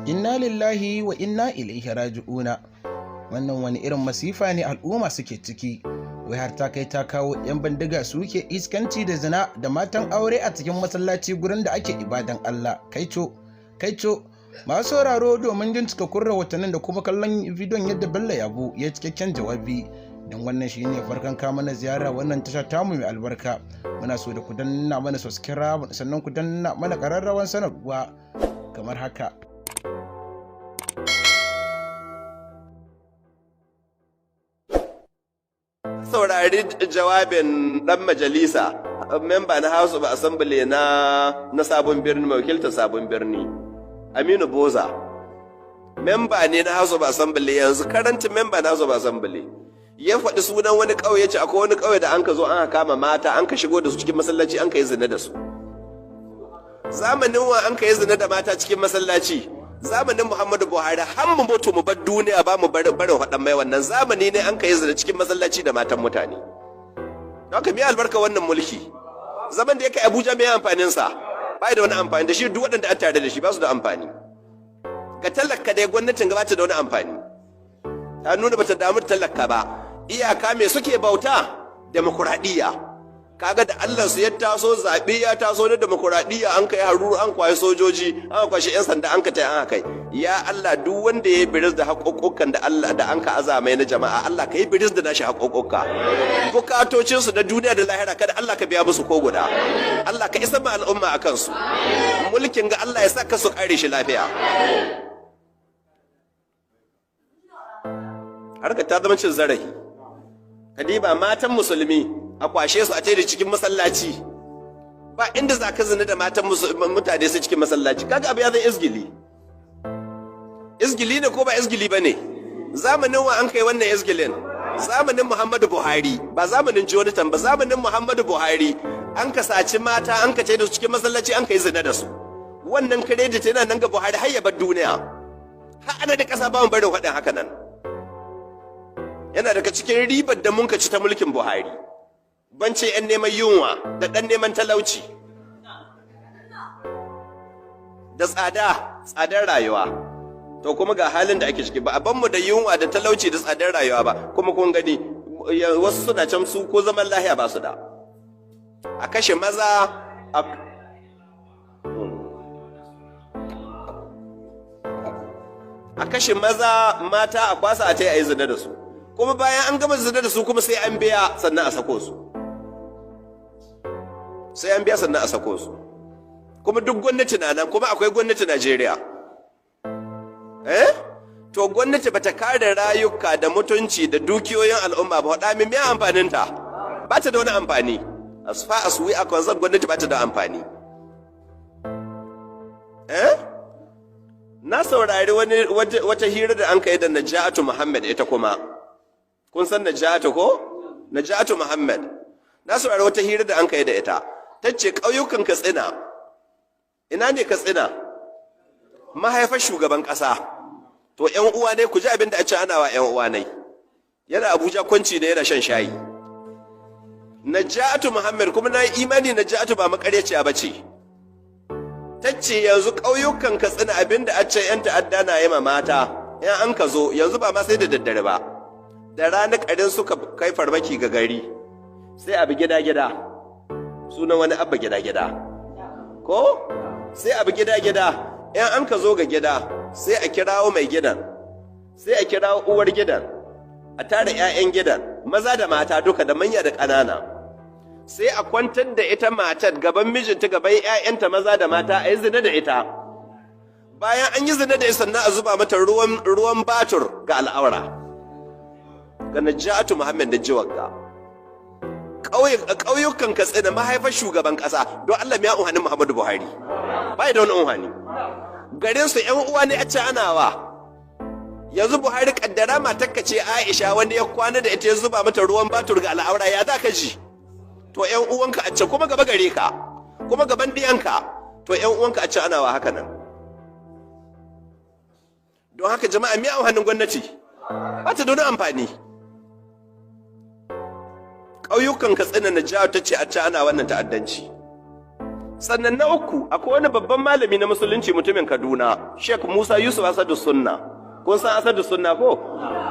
Inna lillahi wa inna ilaihi raji'una. Wannan wani irin masifa ne al'umma suke ciki, wai har ta kai ta kawo 'yan bindiga suke iskanci da zina da matan aure a cikin masallaci gurin da ake ibadan Allah. Kaico masu sauraro, domin jin cikakkun rahotannin da kuma kallon bidiyon yadda Bello Yabo ya cikakken jawabi, don wannan shine farkon kama na ziyara wannan tasha tamu mai albarka, muna so da ku danna mana subscribe sannan ku danna mana ƙararrawan sanarwa kamar haka. Saurari jawabin dan majalisa memba na House of Assembly na sabon birni, mai wakiltar sabon birni, Aminu Boza. Memba ne na House of Assembly, yanzu karantin memba na House of Assembly. Ya faɗi sunan wani ƙauye, ce akwai wani ƙauye da an ka zo an kama mata, an ka shigo da su cikin masallaci, an ka yi zina da su. Zamanin wa an ka yi zina da mata cikin masallaci? Zamanin Muhammadu Buhari. Har mu mutu mu bar duniya ba mu barin faɗan mai wannan zamani ne an ka yi zina cikin masallaci da matan mutane. Don ka mi albarka wannan mulki. Zaman da ya kai Abuja mai amfanin sa? Ba da wani amfani da shi, duk waɗanda an tare da shi ba su da amfani. Ga talaka dai gwamnatin gabata da wani amfani. Ta nuna bata damu talaka ba. Iyaka me suke bauta? Demokuraɗiyya. Kaga da Allah su ya taso, zaɓe ya taso na demokuraɗiyya, an kai haruru, an kwaye sojoji, an kwashe 'yan sanda, an ka tai an kai. Ya Allah, duk wanda ya biris da haƙoƙoƙan da Allah da an ka azamai na jama'a, Allah ka yi biris da nashi haƙoƙoƙa. Bukatocinsu na duniya da lahira kada Allah ka biya musu ko guda. Allah ka isa ma al'umma a kansu. Mulkin ga Allah ya saka su kare shi lafiya. Harka ta zama cin zarafi. Kadiba matan musulmi a kwashe su a taida cikin masallaci, ba inda za ka zina da matan mutane su cikin masallaci. Kaga abu ya zan izgili ne ko ba izgili ba ne? Zamanin wa an kai wannan izgilin? Zamanin Muhammadu Buhari, ba zamanin Jonathan ba, zamanin Muhammadu Buhari. An ka saci mata, an ka taida su cikin masallaci, an ka yi zina da su. Wannan credit yana nan ga Buhari har ya bar duniya. Har ana da ƙasa ba mu barin faɗin haka nan. Yana daga cikin ribar da mun ka ci ta mulkin Buhari. Bance 'yan neman yunwa da ɗan neman talauci da tsadar rayuwa. To kuma ga halin da ake ciki, ba a banmu da yunwa da talauci da tsadar rayuwa ba, kuma kun gani wasu suna can su ko zaman lahiya ba su da. A kashe maza mata a kwasa a tai a yi zina da su, kuma bayan an gama zina da su kuma sai an biya sannan a sako su. Kuma duk gwamnati na nan, kuma akwai gwamnati Najeriya. To gwamnati bata kare rayuka da mutunci da dukiyoyin al'umma ba, waɗa min ya amfaninta? Ba ta da wani amfani. As far as we are concerned, gwamnati ba ta da amfani. Na saurari wata hira da an kai da Najatu Muhammad, ita kuma. Kun san Najatu ko? Najatu Muhammad. Na saurari wata hira da an kai da ita. Ta ce ƙauyukan Katsina. Ina ne Katsina? Mahaifar shugaban ƙasa. To ƴan uwa ne, ku ji abin da a ce ana wa ƴan uwa ne. Yana Abuja kwanci ne, yana shan shayi. Najatu Muhammad, kuma na yi imani Najatu ba makaryaciya ba ce. Ta ce yanzu ƙauyukan Katsina abin da a ce ƴan ta'adda na yi ma mata, in an ka zo yanzu ba ma sai da daddare ba. Da ranar ƙarin suka kai farmaki ga gari, sai abi gida-gida, sunan wani abba gida-gida, ko? Sai abi gida-gida, in an ka zo ga gida, sai a kirawo mai gidan, sai a kirawo uwar gidan, a tara 'ya'yan gidan, maza da mata duka, da manya da ƙanana. Sai a kwantar da ita matar gaban mijinta, gaban 'ya'yanta maza da mata, a yi zina da ita. Bayan an yi zina da ita sannan a zuba mata ruwan batur ga al'aura. Ga Najatu Muhammad da jiwarka. Ƙauyukan Katsina mahaifar shugaban ƙasa, don Allah ya unhanin Muhammadu Buhari. Bai da wani unhani. Garinsu 'yan uwa ne a ce anawa. Yanzu Buhari kaddara matakka ce Aisha wanda ya kwana da ita ya zuba mata ruwan batur ga al'aura, ya za ka ji? To 'yan uwanka a ce kuma gaba gare ka, kuma gaban diyanka, to 'yan uwanka a ce anawa haka nan. Don haka jama'a miya unhanin gwamnati ba ta da wani amfani. ƙauyukan Katsina Najatu ta ce a ci ana wannan ta'addanci. sannan na uku akwai wani babban malami na musulunci mutumin Kaduna, Sheikh Musa Yusuf Asadu Sunna. Kun san Asadu Sunna ko?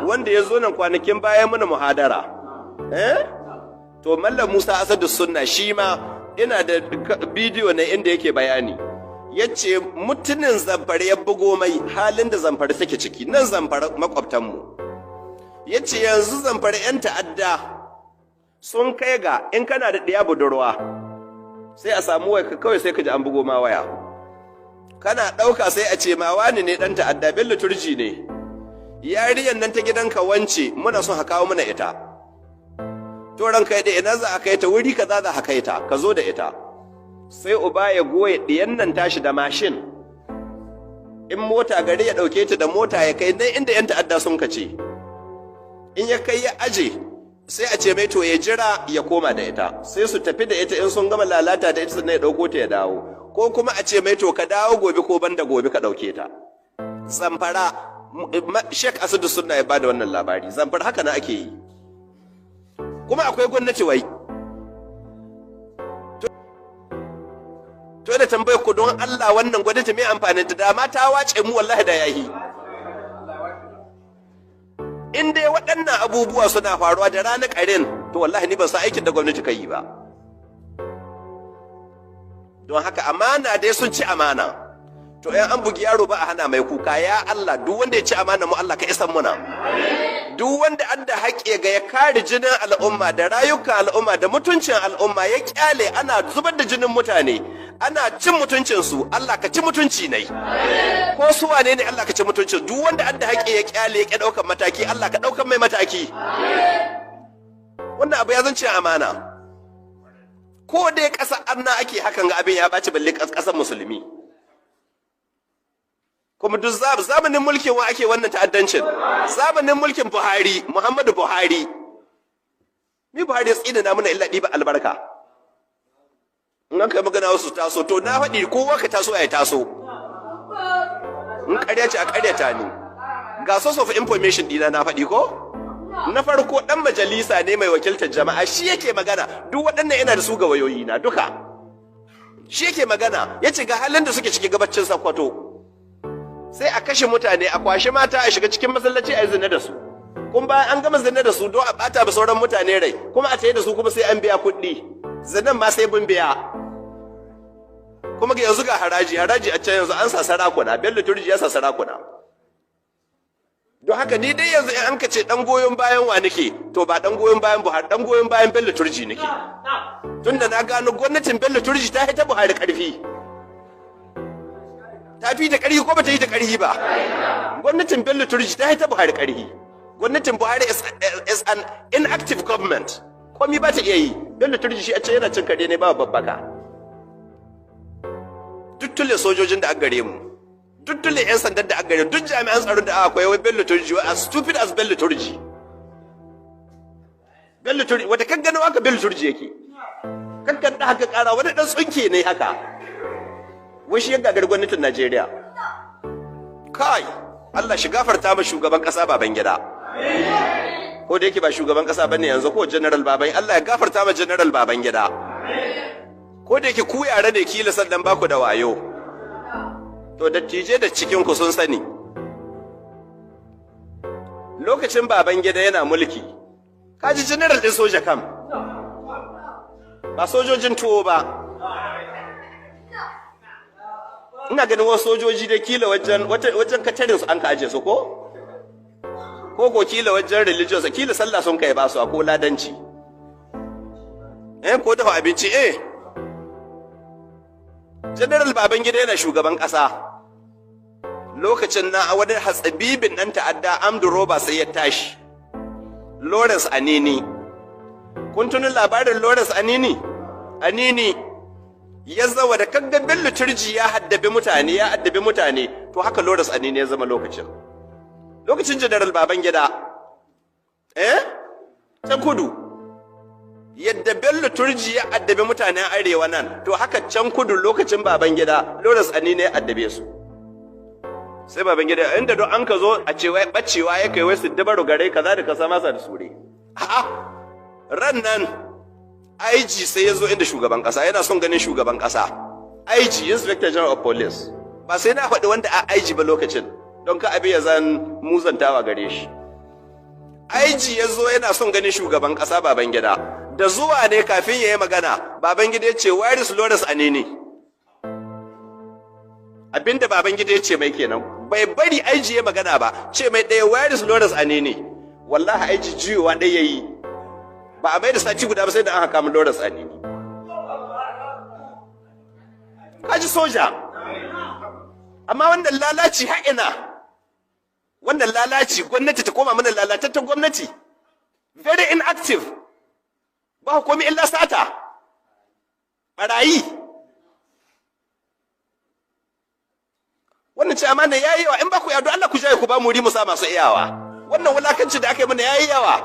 Wanda ya zo nan kwanakin baya muna muhadara. To Mallam Musa Asadu Sunna shi ma ina da bidiyo na inda yake bayani. Yace mutumin Zamfara ya bugo mai halin da Zamfara take ciki, nan Zamfara makwabtanmu. Yace yanzu Zamfara 'yan ta'adda sun kai ga in kana da ɗiya budurwa sai a samu waya kawai sai ka ji an bugo ma waya, kana ɗauka sai a ce ma wani ne ɗan ta'adda, Bello Turji ne, yariyan nan ta gidanka wance muna son kawo mana ita, to ranka da ina za a kai ta wuri kaza za a kai ta, ka zo da ita. Sai uba ya goye ɗiyan nan tashi da mashin, in mota gari ya ɗauke ta da mota ya kai nan inda 'yan ta'adda sun kace, in ya kai ya aje sai a ce mai to ya jira ya koma da ita, sai su tafi da ita, in sun gama lalata da ita sannan ya dauko ta ya dawo, ko kuma a ce mai to ka dawo gobe ko banda gobe ka dauke ta. Zamfara Sheikh Asadu Sunna ya bada wannan labari, Zamfara haka na ake yi, kuma akwai gwamnati wai. To da tambayar ku don Allah wannan gwamnati mai amfanin ta, da ma ta wace mu wallahi da yahi. In dai waɗannan abubuwa suna faruwa da ranar ƙarin, to wallahi ni ban san aikin da gwamnati ka yi ba. Don haka amana dai sun ci amana. To ‘yan an bugi yaro ba a hana mai kuka, ya Allah duk wanda ya ci amana mu Allah ka isan muna. Duk wanda an da haƙe ga ya kare jinin al'umma da rayukan al'umma da mutuncin al'umma ya kyale ana zubar da jinin mutane, ana cin mutuncinsu, Allah ka ci mutunci ne. Ko su wane ne Allah ka ci mutuncin, duk wanda an da haƙe ya kyale ya ɗaukan mataki, Allah ka ɗaukan mai mataki. Wannan abu ya zance amana. Ko dai ƙasar arna ake hakan ga abin ya ɓaci balle ƙasar musulmi. Kuma duk zamanin mulkin wa ake wannan ta'addancin? Zamanin mulkin Buhari, Muhammadu Buhari. Ni Buhari ya tsina na muna illa ɗiba albarka. In an kai magana wasu taso, to na faɗi kowa ka taso ya taso. In ƙarya ce a ƙaryata ni. Ga source of information ɗina na faɗi ko? Na farko ɗan majalisa ne mai wakiltar jama'a, shi yake magana, duk waɗannan yana da su ga wayoyi na duka. Shi yake magana, ya ce ga halin da suke cikin gabacin Sokoto. Sai a kashe mutane, a kwashe mata a shiga cikin masallaci a yi zina da su. Kuma bayan an gama zina da su don a ɓata ba sauran mutane rai, kuma a tayi da su kuma sai an biya kuɗi. Zinan ma sai bin biya. Kuma ga yanzu ga haraji a can yanzu an sa sarakuna, Bello Turji ya sa sarakuna. Don haka ni dai yanzu in an ka ce ɗan goyon bayan wa nake, to ba ɗan goyon bayan Buhari, ɗan goyon bayan Bello Turji nake. Tunda na gano gwamnatin Bello Turji ta haita Buhari ƙarfi. Ta fi da ƙarfi ko ba ta yi da ƙarfi ba? Gwamnatin Bello Turji ta haita Buhari ƙarfi. Gwamnatin Buhari is an inactive government. Komi ba ta iya yi. Bello Turji shi a ce yana cin kare ne ba babbaka. Duk tule sojojin da aka gare mu, duk tule 'yan sandan da aka gare mu, duk jami'an tsaron da aka koyi wai Bello Turji, as stupid as Bello Turji. Bello Turji, wata kan gano haka Bello Turji yake. Kankan da haka ƙara wani ɗan tsunke ne haka. Wai shi ya gagar gwamnatin Najeriya. Kai, Allah shi gafarta ma shugaban ƙasa Babangida. Ko da yake ba shugaban ƙasa bane yanzu, ko General Babangida, Allah ya gafarta ma General Babangida. Ko da yake ku yare ne kila sannan baku da wayo. To dattijai da cikin ku sun sani. Lokacin Babangida yana mulki, kaji General din soja kam. Ba sojojin tuwo ba. Ina ganin wasu sojoji da kila wajen katarin su an ka aje su ko kila wajen religious, kila sallah sun kai ba su ko ladanci, ko dafa abinci. General Babangida yana shugaban ƙasa lokacin na wani hatsabibin ɗan ta'adda Amdu Roba sai ya tashi, Lawrence Anini. Kun tuni labarin Lawrence Anini? Ya zama da kagga Bello Turji ya addabi mutane, to haka Lawrence Anini ya zama lokacin General Babangida. Ta kudu yadda Bello Turji ya addabi mutanen arewa nan, to haka can kudu lokacin Babangida Lawrence Anini ya addabe su. Sai Babangida inda don an ka zo a ce wai bacewa ya kai wai su dabaru gare kaza da kasa masa da sure. Ran nan IG sai ya zo inda shugaban ƙasa, yana son ganin shugaban ƙasa. IG Inspector General of Police ba sai na faɗi wanda a IG ba lokacin don ka abi ya zan muzantawa gare shi. IG ya zo yana son ganin shugaban ƙasa Babangida da zuwa ne kafin ya yi magana Babangida ya ce where is Lawrence Anini, abinda Babangida ya ce mai kenan, bai bari IG ya magana ba, ce mai ɗaya where is Lawrence Anini. Wallahi IG jiyowa ɗaya ya yi, ba a mai da sati guda ba sai da an haka min Lawrence Anini. Kaji soja, amma wannan lalaci haƙina, wannan lalaci gwamnati ta koma mana lalatattun gwamnati, very inactive, ba hukumi illa sata, ɓarayi. Wannan ce amana ya yi yawa, in ba ku yado Allah ku jaye ku ba mu ri musa masu iyawa. Wannan wulakanci da aka yi mana ya yi yawa.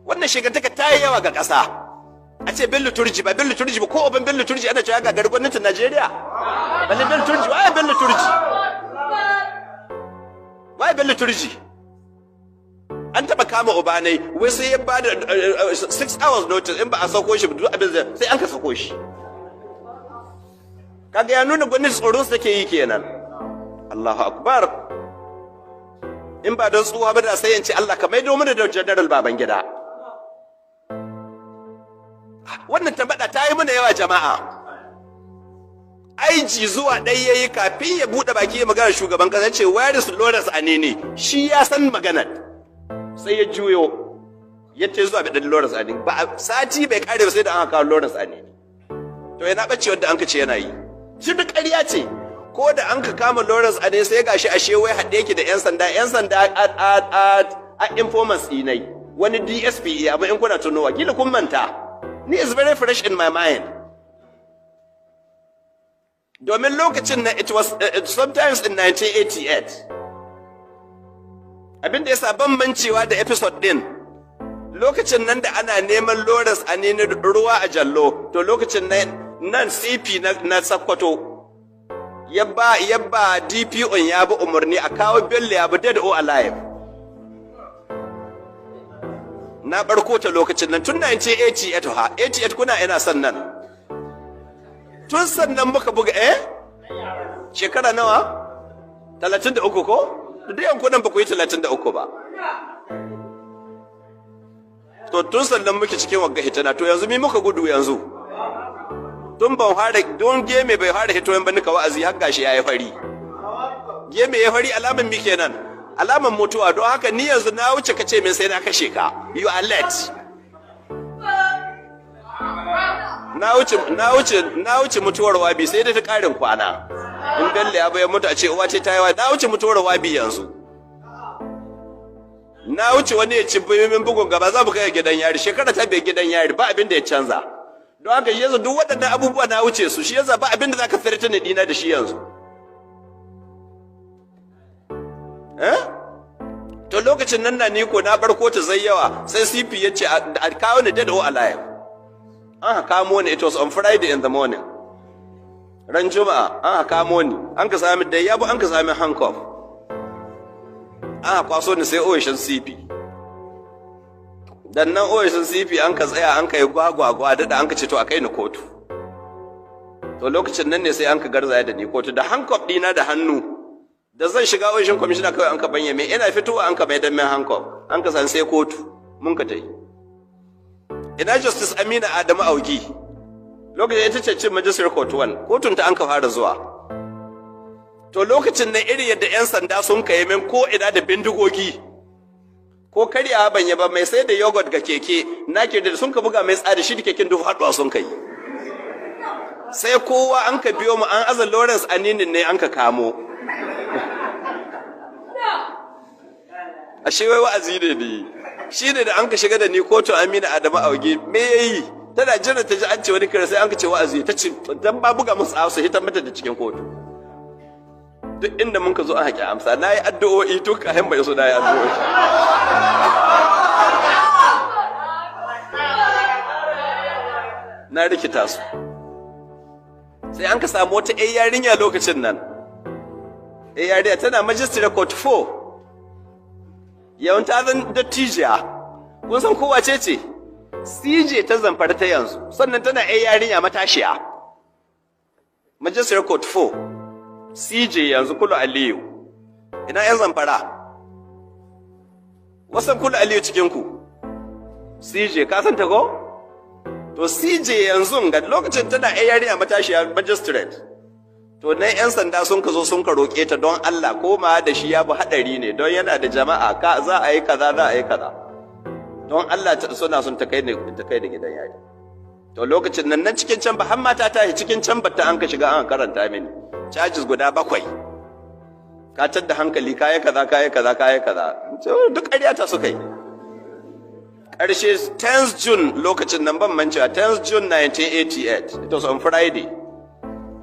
Wannan shigantaka ta yi yawa ga ƙasa. A ce Bello Turji ba Bello Turji ba, ko oban Bello Turji ana cewa ga gwamnatin Najeriya. Balle Bello Turji, waye Bello Turji? Waye Bello Turji? An taba kama obanai, wai sai ya bada 6 hours notice in ba a sauko shi duk abin sai an ka sauko shi. Kaga ya nuna gwamnati tsoron su take yi kenan. Allahu akbar. In ba don tsuwa ba da sai in ce Allah ka maido mana da General Babangida. Wannan tambada ta yi mana yawa jama'a. IG zuwa ɗaya yayi kafin ya buɗe baki ya magana shugaban ƙasa ce where is Lawrence Anini, shi ya san maganar. Sai ya juyo ya ce zuwa bidan Lawrence Anini, ba sati bai kare ba sai da an kawo Lawrence Anini. To yana bace wanda an ka ce yana yi. Shi duk ƙarya ce. Ko da an ka kama Lawrence Anini sai gashi ashe wai haɗe yake da 'yan sanda a informants ɗinai. Wani DSP amma in kuna tunowa kila kun manta. Ni is very fresh in my mind. Domin lokacin na it was sometimes in 1988. Abinda ya sa bambancewa da episode din, lokacin nan da ana neman Lawrence Anini ruwa a jallo, to lokacin nan CP na Sokoto yabba DPO ya bi umarni a kawo Bello ya bi dead or alive. Na barko ta lokacin nan tun 1988 ha, 88 kuna ina sannan. Tun sannan muka buga shekara nawa? 33 ko? Da yankunan ba ku yi 33 ba. To tun sannan muke cikin wagga hitana, to yanzu mi muka gudu yanzu? Tun ban fara don geme bai fara hitoyin ba nika wa'azi har gashi yayi fari. Geme ya fari alaman mi kenan? Alaman mutuwa, don haka ni yanzu na wuce kace min sai na kashe ka. You are late. Na wuce mutuwar wabi sai da ta karin kwana. In Bello ya bayan mutu a ce uwa ce ta yi na wuce mutuwar wabi yanzu. Na wuce wani ya ci min bugun gaba za mu kai gidan yari, shekara ta bai gidan yari ba abin da ya canza. Don haka yanzu duk waɗannan abubuwa na wuce su, shi yasa ba abin da zaka tsirta ne dina da shi yanzu. To lokacin nan na ni ko na barko ta zai yawa, sai CP ya ce a kawo ni dead or alive. An kamo ni, it was on Friday in the morning. Ran Juma'a an kamo ni, an ka sami da yabo, an ka sami handcuff. An kwaso ni sai oyishin CP. Dan nan oyishin CP an ka tsaya an ka yi gwagwagwa da an ka ce to a kai ni kotu. To lokacin nan ne sai an ka garzaya da ni kotu da handcuff dina da hannu. Da zan shiga oyishin commissioner kawai an ka banye mai ina fitowa an ka bai dan mai handcuff. An ka san sai kotu mun ka tai. Ina Justice Amina Adamu Augi. Lokacin ita ce cin majalisar kotu 1, kotun ta an ka fara zuwa. To lokacin nan iri yadda 'yan sanda sun kai min ko ina da bindigogi. Ko karya ban yaba mai sai da yogurt ga keke, na ke da sun ka buga mai tsari shi da keken duk haɗuwa sun kai. Sai kowa an ka biyo mu an aza Lawrence Anini ne an ka kamo. Ashe wai wa'azi ne. Shi ne da an ka shiga da ni kotu Amina Adamu Auge, me yayi? Tana jira ta ji an ce wani kira sai an ka ce wa'azi, ta ce dan ba buga musu a su hita mata da cikin kotu. Duk inda mun ka zo an haƙi amsa, na yi addu'o'i tun kayan bai so na yi addu'o'i. Na rikita su. Sai an ka samu wata ‘yan yarinya lokacin nan. ‘Yan yarinya tana Magistrate Court 4. Yawan ta zan dattijiya. Kun san kowa ce? CJ ta Zamfara ta yanzu sannan tana yarinya matashiya Majalisar Court 4 CJ yanzu Kulu Aliyu ina yan Zamfara wasan Kulu Aliyu cikin ku CJ ka san ta ko to CJ yanzu ga lokacin tana yarinya matashiya magistrate to nan yan sanda sun ka zo sun ka roke ta don Allah koma da shi ya bi hadari ne don yana da jama'a ka za a yi kaza za a yi kaza don Allah suna sun ta kai da gidan yari to lokacin nan cikin can ba har mata ta yi cikin can batta an ka shiga an karanta mini charges guda 7 ka tadda hankali kai kaza duk ƙarya ta suka yi ƙarshe 10th June lokacin nan ban mancewa 10th June 1988 it was on Friday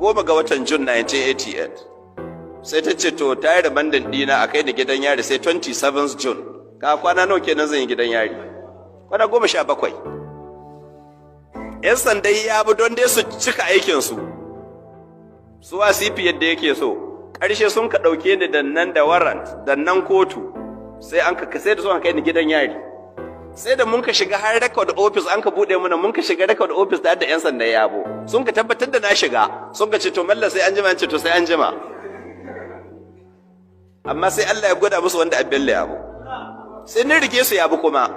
10 ga watan June 1988 sai ta ce to ta yi rabandin dina a kai da gidan yari sai 27th June ka kwana nawa kenan zan yi gidan yari kwana 17 'yan sandai ya bi don dai su cika aikinsu su CP yadda yake so ƙarshe sun ka ɗauke ni dannan da warrant dannan kotu sai an ka sai da su an kai ni gidan yari sai da mun ka shiga har record office an ka buɗe mana mun ka shiga record office da 'yan sandai yabo sun ka tabbatar da na shiga sun ka ce to mallan sai an jima ce to sai an jima amma sai Allah ya gwada musu wanda abin yabo sai ni rike su yabo kuma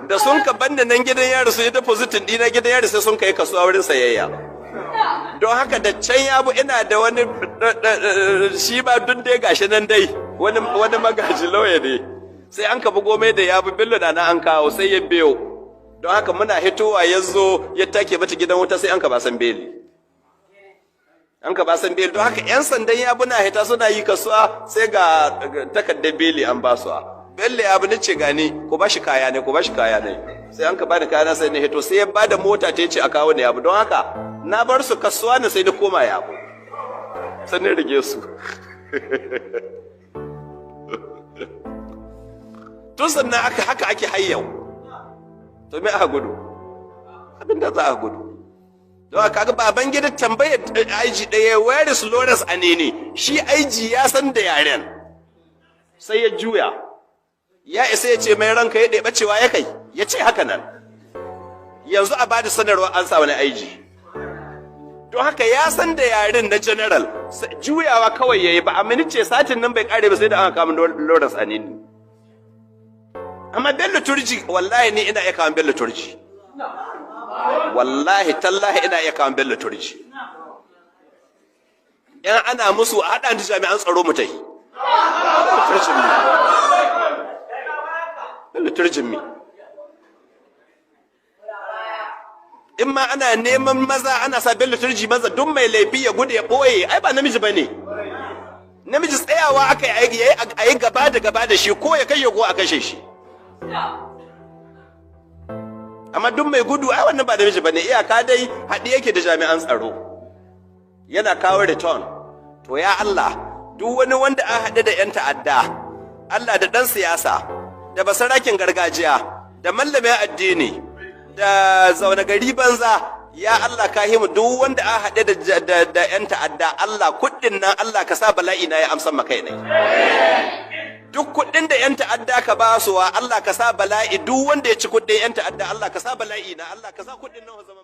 da sun ka banne nan gidan yari su yi depositin dina gidan yari sai sun kai kasuwa wurin sayayya don haka da can yabo ina da wani shi ba dun dai gashi nan dai wani magaji lauya ne sai an ka bugo mai da yabo billo da na an kawo sai ya biyo don haka muna hitowa ya zo ya take mata gidan wuta sai an ka ba san beli don haka 'yan sandan yabo na hita suna yi kasuwa sai ga takardar beli an ba su Bello ya ni ce gani ku bashi kaya ne sai an ka bani kaya na sai na hito sai ya bada mota ta ce a kawo ne abu don haka na bar su kasuwa ne sai na koma yabo sai na rige su tun sannan haka ake hayyau to me aka gudu abinda za a gudu don haka ga baban gida tambayar IG ɗaya where is Lawrence Anene shi IG ya san da yaren sai ya juya ya isa ya ce mai ranka ya ɗeɓa cewa ya kai ya ce haka nan yanzu a bada sanarwa an sa wani aiji don haka ya san da yaren na general juyawa kawai ya yi ba a minice satin nan bai kare ba sai da aka kama Lawrence Anini amma Bello Turji wallahi ni ina iya kama Bello Turji wallahi tallahi ina iya kama Bello Turji yan ana musu a haɗa da jami'an tsaro mu ta yi liturjin in ma ana neman maza ana sa bin liturji maza duk mai laifi ya gudu ya ɓoye ai ba namiji ba ne namiji tsayawa aka yi gaba da shi ko ya kashe ko a kashe shi amma duk mai gudu ai wannan ba namiji ba ne iyaka dai haɗi yake da jami'an tsaro yana kawo return to ya Allah duk wani wanda an haɗe da 'yan ta'adda Allah da ɗan siyasa da basarakin gargajiya da mallamin addini da zaune gari banza ya Allah ka himu duk wanda an haɗe da 'yan ta'adda Allah kuɗin nan Allah ka sa bala'i na ya amsan makai ne duk kuɗin da 'yan ta'adda ka ba su wa Allah ka sa bala'i duk wanda ya ci kuɗin 'yan ta'adda Allah ka sa bala'i na Allah ka sa kuɗin nan zama